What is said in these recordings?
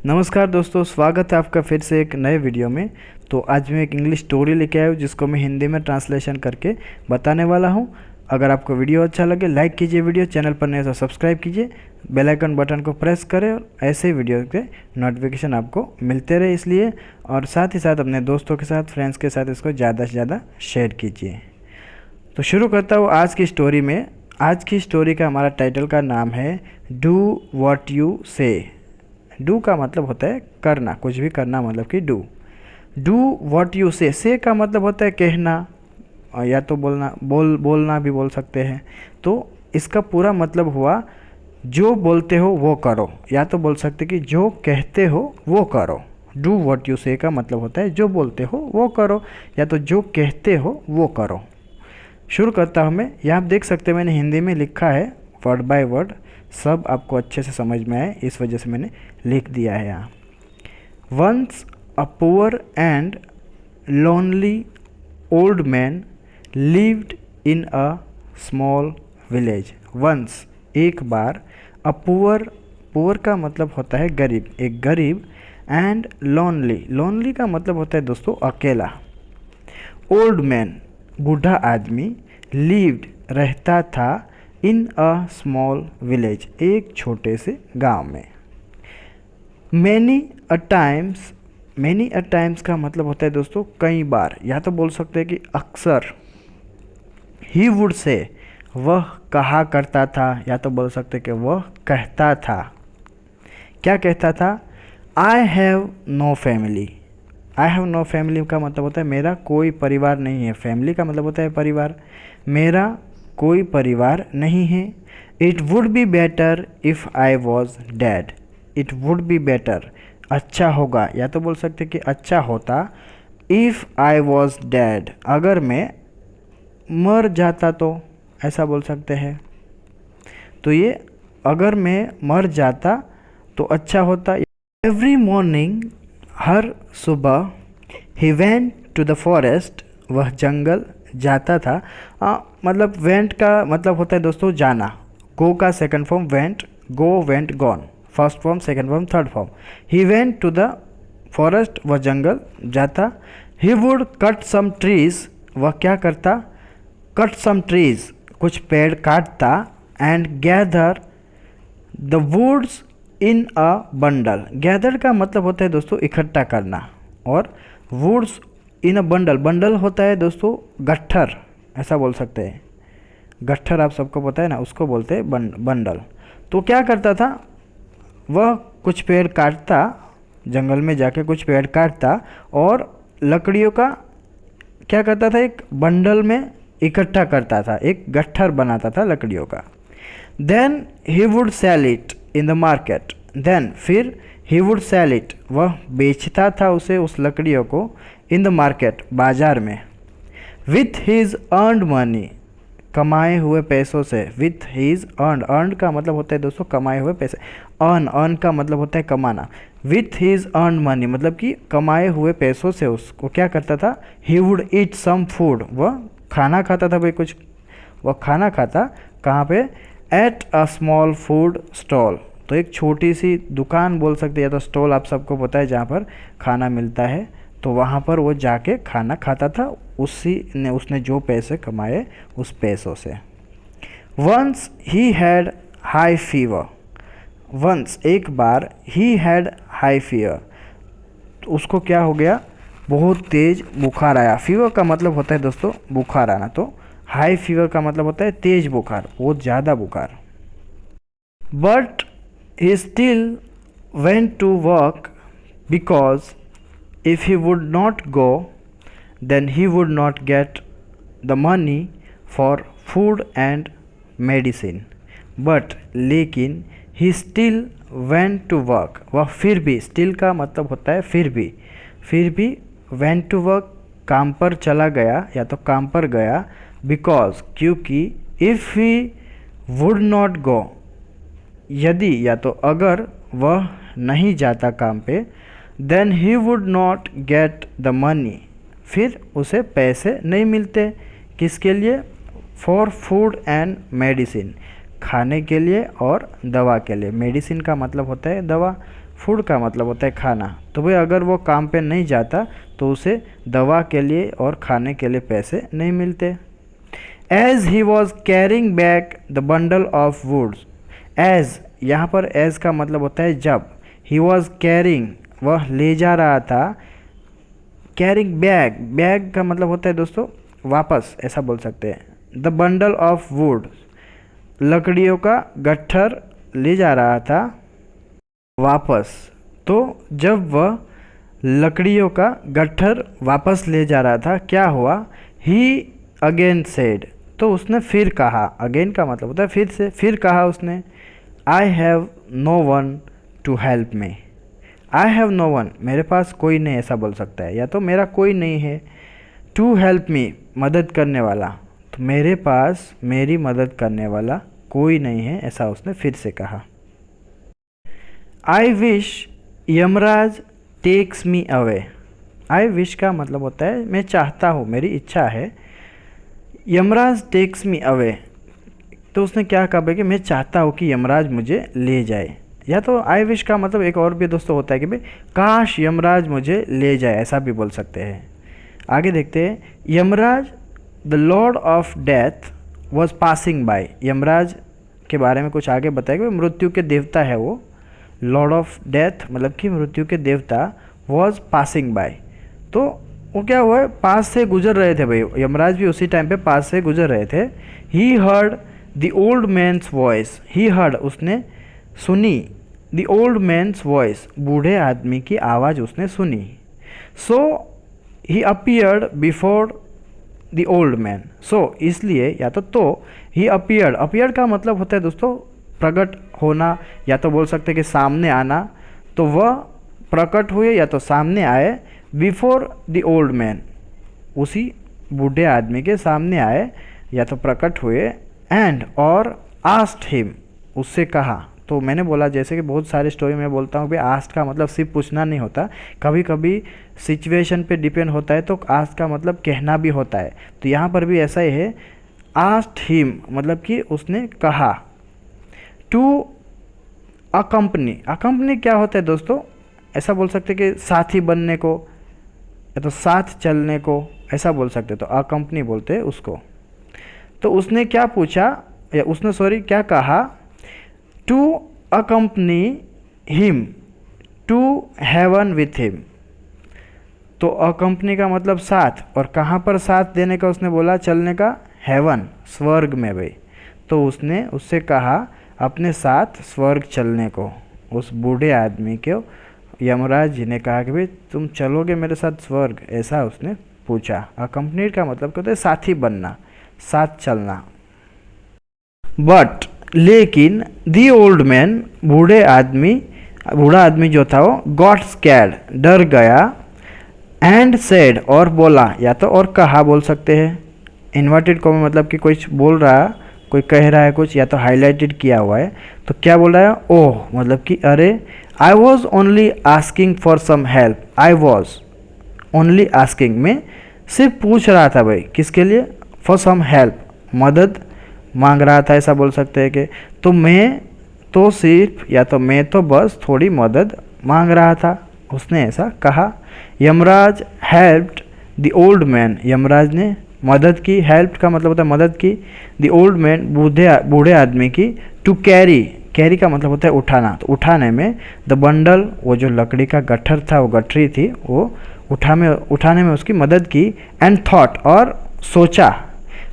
नमस्कार दोस्तों, स्वागत है आपका फिर से एक नए वीडियो में। तो आज मैं एक इंग्लिश स्टोरी लेके आया हूँ जिसको मैं हिंदी में ट्रांसलेशन करके बताने वाला हूँ। अगर आपको वीडियो अच्छा लगे लाइक कीजिए, वीडियो चैनल पर नए तो सब्सक्राइब कीजिए, बेल आइकन बटन को प्रेस करें और ऐसे वीडियो के नोटिफिकेशन आपको मिलते रहे इसलिए। और साथ ही साथ अपने दोस्तों के साथ, फ्रेंड्स के साथ इसको ज़्यादा से ज़्यादा शेयर कीजिए। तो शुरू करता हूँ आज की स्टोरी में। आज की स्टोरी का हमारा टाइटल का नाम है डू वॉट यू से। डू का मतलब होता है करना, कुछ भी करना मतलब कि डू। डू वॉट यू से का मतलब होता है कहना, या तो बोलना भी बोल सकते हैं। तो इसका पूरा मतलब हुआ जो बोलते हो वो करो, या तो बोल सकते कि जो कहते हो वो करो। डू वॉट यू से का मतलब होता है जो बोलते हो वो करो, या तो जो कहते हो वो करो। शुरू करता हूँ मैं। यहाँ आप देख सकते हैं मैंने हिंदी में लिखा है वर्ड बाय वर्ड, सब आपको अच्छे से समझ में आए इस वजह से मैंने लिख दिया है यहाँ। Once a poor and lonely old man lived in a small village. Once एक बार, अ पुअर का मतलब होता है गरीब, एक गरीब, एंड लोनली का मतलब होता है दोस्तों अकेला। ओल्ड मैन बूढ़ा आदमी, लिव्ड रहता था, इन अ स्मॉल विलेज एक छोटे से गांव में। मैनी अ टाइम्स का मतलब होता है दोस्तों कई बार, या तो बोल सकते हैं कि अक्सर। ही वुड से वह कहा करता था, या तो बोल सकते कि वह कहता था। क्या कहता था? I have no family. I have no family का मतलब होता है मेरा कोई परिवार नहीं है। फैमिली का मतलब होता है परिवार। मेरा कोई परिवार नहीं है। It would be better if I was dead. It would be better अच्छा होगा, या तो बोल सकते कि अच्छा होता। इफ़ आई वॉज डेड अगर मैं मर जाता तो, ऐसा बोल सकते हैं। तो ये अगर मैं मर जाता तो अच्छा होता। एवरी मॉर्निंग हर सुबह, he went to the forest वह जंगल जाता था। मतलब वेंट का मतलब होता है दोस्तों जाना। गो का second form went, go went gone, first form, second form, third form. He went to the forest वह जंगल जाता। He would cut some trees वह क्या करता? कट सम ट्रीज कुछ पेड़ काटता। And gather the woods in a bundle. Gather का मतलब होता है दोस्तों इकट्ठा करना, और woods in a bundle, bundle होता है दोस्तों गट्ठर, ऐसा बोल सकते हैं। गट्ठर आप सबको पता है ना, उसको बोलते हैं बंडल। तो क्या करता था वह? कुछ पेड़ काटता, जंगल में जाके कुछ पेड़ काटता और लकड़ियों का क्या करता था? एक बंडल में इकट्ठा करता था, एक गट्ठर बनाता था लकड़ियों का। Then he would sell it in the market. Then फिर ही वुड सेल इट वह बेचता था उसे, उस लकड़ियों को, इन द मार्केट बाजार में। विथ हीज अर्नड मनी कमाए हुए पैसों से। विथ हीज अर्न का मतलब होता है दोस्तों कमाए हुए पैसे। अर्न का मतलब होता है कमाना। विथ हीज अर्न मनी मतलब कि कमाए हुए पैसों से उसको क्या करता था? He would eat some food वह खाना खाता था भाई कुछ। वह खाना खाता कहाँ पे? At a small food stall. तो एक छोटी सी दुकान बोल सकते हैं, या तो स्टॉल आप सबको पता है जहाँ पर खाना मिलता है, तो वहाँ पर वो जाके खाना खाता था उसने जो पैसे कमाए उस पैसों से। Once he had high fever. Once एक बार, ही हैड हाई फीवर तो उसको क्या हो गया? बहुत तेज बुखार आया। फीवर का मतलब होता है दोस्तों बुखार आना, तो हाई फीवर का मतलब होता है तेज बुखार, बहुत ज़्यादा बुखार। But he still went to work because if he would not go, then he would not get the money for food and medicine. But लेकिन he still went to work वह फिर भी, still का मतलब होता है फिर भी went to work काम पर चला गया, या तो काम पर गया। because क्योंकि if he would not go यदि या तो अगर वह नहीं जाता काम पे, then he would not get the money फिर उसे पैसे नहीं मिलते। किसके लिए? फॉर फूड एंड मेडिसिन खाने के लिए और दवा के लिए। मेडिसिन का मतलब होता है दवा, फूड का मतलब होता है खाना। तो भाई अगर वो काम पे नहीं जाता तो उसे दवा के लिए और खाने के लिए पैसे नहीं मिलते। As he was carrying back the bundle of woods. As, यहाँ पर एज का मतलब होता है जब। ही वॉज कैरिंग, वह ले जा रहा था। कैरिंग बैग, बैग का मतलब होता है दोस्तों वापस, ऐसा बोल सकते हैं। द बंडल ऑफ वुड, लकड़ियों का गट्ठर ले जा रहा था वापस। तो जब वह लकड़ियों का गट्ठर वापस ले जा रहा था, क्या हुआ? ही अगेन सेड, तो उसने फिर कहा। अगेन का मतलब होता है फिर से, फिर कहा उसने। I have no one to help me. I have no one, मेरे पास कोई नहीं, ऐसा बोल सकता है, या तो मेरा कोई नहीं है। टू हेल्प मी, मदद करने वाला, तो मेरे पास मेरी मदद करने वाला कोई नहीं है, ऐसा उसने फिर से कहा। I wish Yamraj takes me away. I wish का मतलब होता है मैं चाहता हूँ, मेरी इच्छा है। यमराज टेक्स मी अवे, तो उसने क्या कहा भाई कि मैं चाहता हूँ कि यमराज मुझे ले जाए। या तो आई विश का मतलब एक और भी दोस्तों होता है कि भाई काश यमराज मुझे ले जाए, ऐसा भी बोल सकते हैं। आगे देखते हैं। Yamraj the Lord of death was passing by. Yamraj के बारे में कुछ आगे बताएगा, मृत्यु के देवता है वो। लॉर्ड ऑफ डेथ मतलब कि मृत्यु के देवता। वॉज पासिंग बाय, तो वो क्या हुआ है, पास से गुजर रहे थे भाई। यमराज भी उसी टाइम पे पास से गुजर रहे थे। He heard the old man's voice. He heard, उसने सुनी। द ओल्ड मैन्स वॉइस, बूढ़े आदमी की आवाज़ उसने सुनी। So he appeared before the old man. So, इसलिए, या तो ही अपीयर्ड। अपीयर्ड का मतलब होता है दोस्तों प्रकट होना, या तो बोल सकते हैं कि सामने आना। तो वह प्रकट हुए या तो सामने आए। बिफोर द ओल्ड मैन, उसी बूढ़े आदमी के सामने आए या तो प्रकट हुए। एंड, और आस्क्ड हिम, उससे कहा। तो मैंने बोला जैसे कि बहुत सारे स्टोरी में बोलता हूँ कि आस्क्ड का मतलब सिर्फ पूछना नहीं होता, कभी कभी सिचुएशन पे डिपेंड होता है, तो आस्क्ड का मतलब कहना भी होता है। तो यहाँ पर भी ऐसा ही है। आस्क्ड हिम मतलब कि उसने कहा। टू अकम्पनी, अकम्पनी क्या होता है दोस्तों, ऐसा बोल सकते हैं कि साथी बनने को या तो साथ चलने को, ऐसा बोल सकते हैं, तो अकम्पनी बोलते हैं उसको। तो उसने क्या पूछा, या उसने सॉरी क्या कहा? To accompany him to heaven with him. तो अकम्पनी का मतलब साथ, और कहाँ पर साथ देने का उसने बोला, चलने का, हेवन, स्वर्ग में भाई। तो उसने उससे कहा अपने साथ स्वर्ग चलने को। उस बूढ़े आदमी को यमराज जी ने कहा कि भाई तुम चलोगे मेरे साथ स्वर्ग, ऐसा उसने पूछा। अकम्पनीड का मतलब कहते हैं साथी बनना, साथ चलना। बट, लेकिन दी ओल्ड मैन, बूढ़ा आदमी जो था वो गॉट स्कैर्ड, डर गया। एंड सेड, और बोला, या तो और कहा बोल सकते हैं। इन्वर्टेड कॉमा मतलब कि कोई बोल रहा, कोई कह रहा है कुछ, या तो हाईलाइटेड किया हुआ है। तो क्या बोल रहा है? ओह मतलब कि अरे। I was only asking for some help. I was only asking, में सिर्फ पूछ रहा था भाई, किसके लिए? फॉर सम हेल्प, मदद मांग रहा था, ऐसा बोल सकते हैं कि। तो मैं तो सिर्फ, या तो मैं तो बस थोड़ी मदद मांग रहा था, उसने ऐसा कहा। Yamraj helped the old man, Yamraj ने मदद की। हेल्प का मतलब होता है मदद की। द ओल्ड मैन, बूढ़े आदमी की। टू कैरी, कैरी का मतलब होता है उठाना, तो उठाने में। द बंडल, वो जो लकड़ी का गट्ठर था, वो गठरी थी, वो उठाने में उसकी मदद की। एंड थॉट, और सोचा।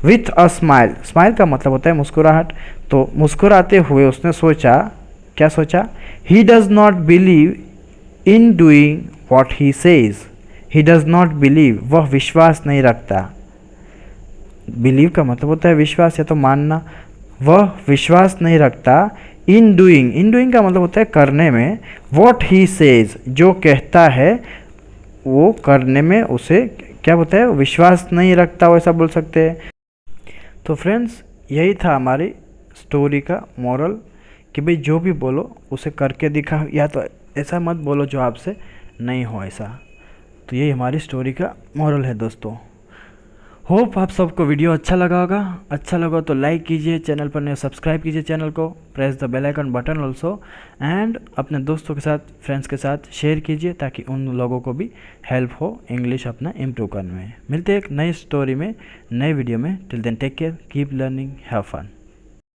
विथ अ स्माइल, स्माइल का मतलब होता है मुस्कुराहट, तो मुस्कुराते हुए उसने सोचा। क्या सोचा? He does not believe in doing what he says. He does not believe, वह विश्वास नहीं रखता। बिलीव का मतलब होता है विश्वास या तो मानना। वह विश्वास नहीं रखता इन डूइंग, इन डूइंग का मतलब होता है करने में। वॉट ही सेज, जो कहता है वो करने में उसे क्या होता है, विश्वास नहीं रखता, वैसा बोल सकते हैं। तो फ्रेंड्स, यही था हमारी स्टोरी का मॉरल कि भाई जो भी बोलो उसे करके दिखा, या तो ऐसा मत बोलो जो आपसे नहीं हो ऐसा। तो यही हमारी स्टोरी का मॉरल है दोस्तों। होप आप सबको वीडियो अच्छा लगा होगा। अच्छा लगा तो लाइक कीजिए, चैनल पर नए सब्सक्राइब कीजिए चैनल को, press the bell icon button also, and अपने दोस्तों के साथ, फ्रेंड्स के साथ शेयर कीजिए ताकि उन लोगों को भी हेल्प हो इंग्लिश अपना इम्प्रूव करने में। मिलते हैं एक नई स्टोरी में, नए वीडियो में। Till then take care, keep learning, have fun.